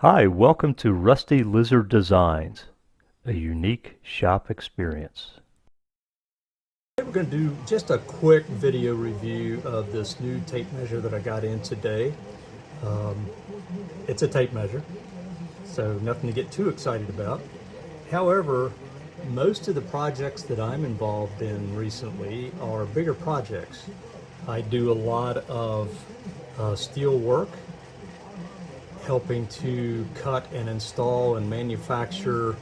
Hi, welcome to Rusty Lizard Designs, a unique shop experience. We're going to do just a quick video review of this new tape measure that I got in today. It's a tape measure, so nothing to get too excited about. However, most of the projects that I'm involved in recently are bigger projects. I do a lot of steel work, helping to cut and install and manufacture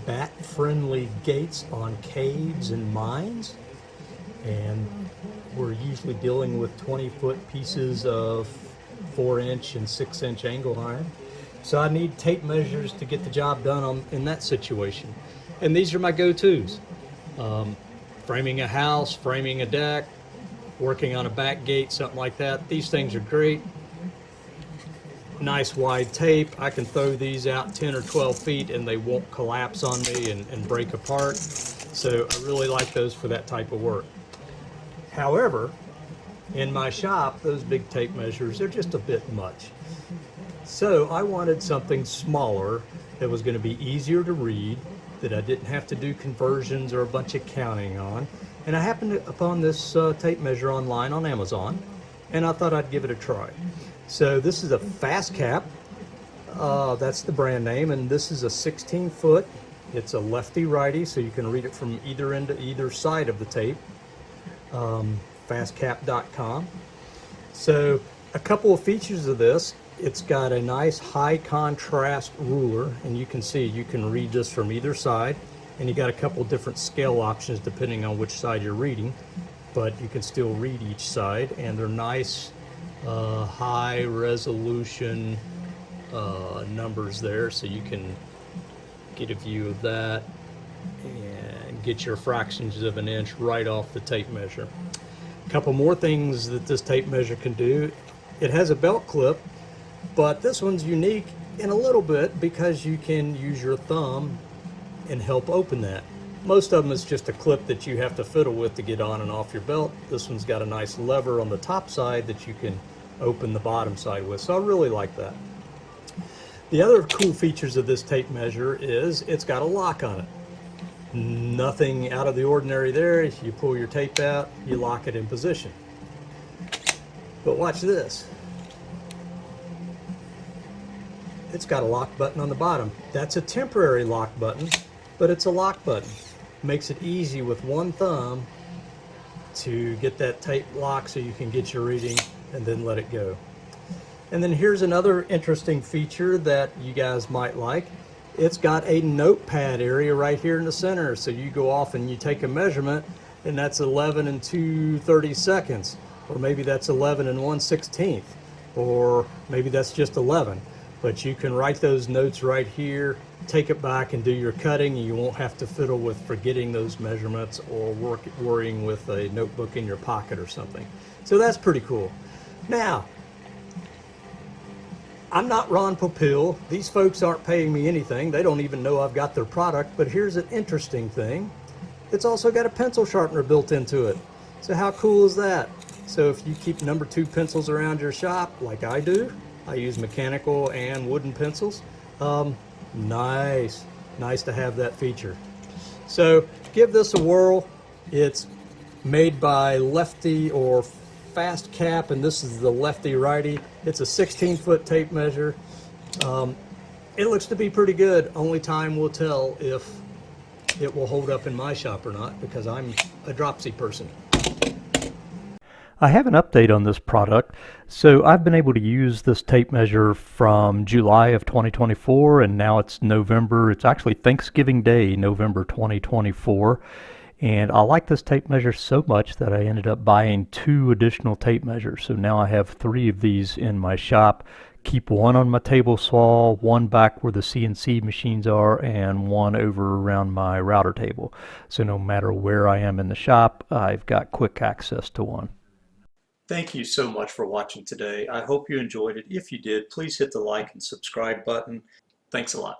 bat-friendly gates on caves and mines. And we're usually dealing with 20-foot pieces of 4-inch and 6-inch angle iron. So I need tape measures to get the job done in that situation. And these are my go-tos. Framing a house, framing a deck, working on a back gate, something like that. These things are great. Nice wide tape. I can throw these out 10 or 12 feet and they won't collapse on me and break apart. So I really like those for that type of work. However, in my shop, those big tape measures are just a bit much. So I wanted something smaller that was going to be easier to read, that I didn't have to do conversions or a bunch of counting on. And I happened upon this tape measure online on Amazon, and I thought I'd give it a try. So this is a Fastcap, that's the brand name, and this is a 16-foot. It's a lefty-righty, so you can read it from either end to either side of the tape. Fastcap.com. So a couple of features of this: it's got a nice high contrast ruler, and you can see you can read this from either side, and you got a couple different scale options depending on which side you're reading, but you can still read each side, and they're nice high resolution numbers there, so you can get a view of that and get your fractions of an inch right off the tape measure. A couple more things that this tape measure can do: it has a belt clip, but this one's unique in a little bit because you can use your thumb and help open that. Most of them is just a clip that you have to fiddle with to get on and off your belt. This one's got a nice lever on the top side that you can open the bottom side with, so I really like that. The other cool features of this tape measure is it's got a lock on it. Nothing out of the ordinary there. You pull your tape out, you lock it in position. But watch this. It's got a lock button on the bottom. That's a temporary lock button, but it's a lock button. Makes it easy with one thumb to get that tape locked so you can get your reading and then let it go. And then here's another interesting feature that you guys might like. It's got a notepad area right here in the center, so you go off and you take a measurement, and that's 11 and 2/32, or maybe that's 11 and 1/16, or maybe that's just 11. But you can write those notes right here, take it back and do your cutting, and you won't have to fiddle with forgetting those measurements or worrying with a notebook in your pocket or something. So that's pretty cool. Now, I'm not Ron Popeil. These folks aren't paying me anything. They don't even know I've got their product. But here's an interesting thing. It's also got a pencil sharpener built into it. So how cool is that? So if you keep number 2 pencils around your shop, like I do, I use mechanical and wooden pencils. Nice to have that feature. So give this a whirl. It's made by Lefty or Fastcap, and this is the lefty-righty. It's a 16-foot tape measure. It looks to be pretty good. Only time will tell if it will hold up in my shop or not, because I'm a dropsy person. I have an update on this product. So I've been able to use this tape measure from July of 2024, and now it's November. It's actually Thanksgiving Day, November 2024. And I like this tape measure so much that I ended up buying 2 additional tape measures. So now I have 3 of these in my shop. Keep one on my table saw, one back where the CNC machines are, and one over around my router table. So no matter where I am in the shop, I've got quick access to one. Thank you so much for watching today. I hope you enjoyed it. If you did, please hit the like and subscribe button. Thanks a lot.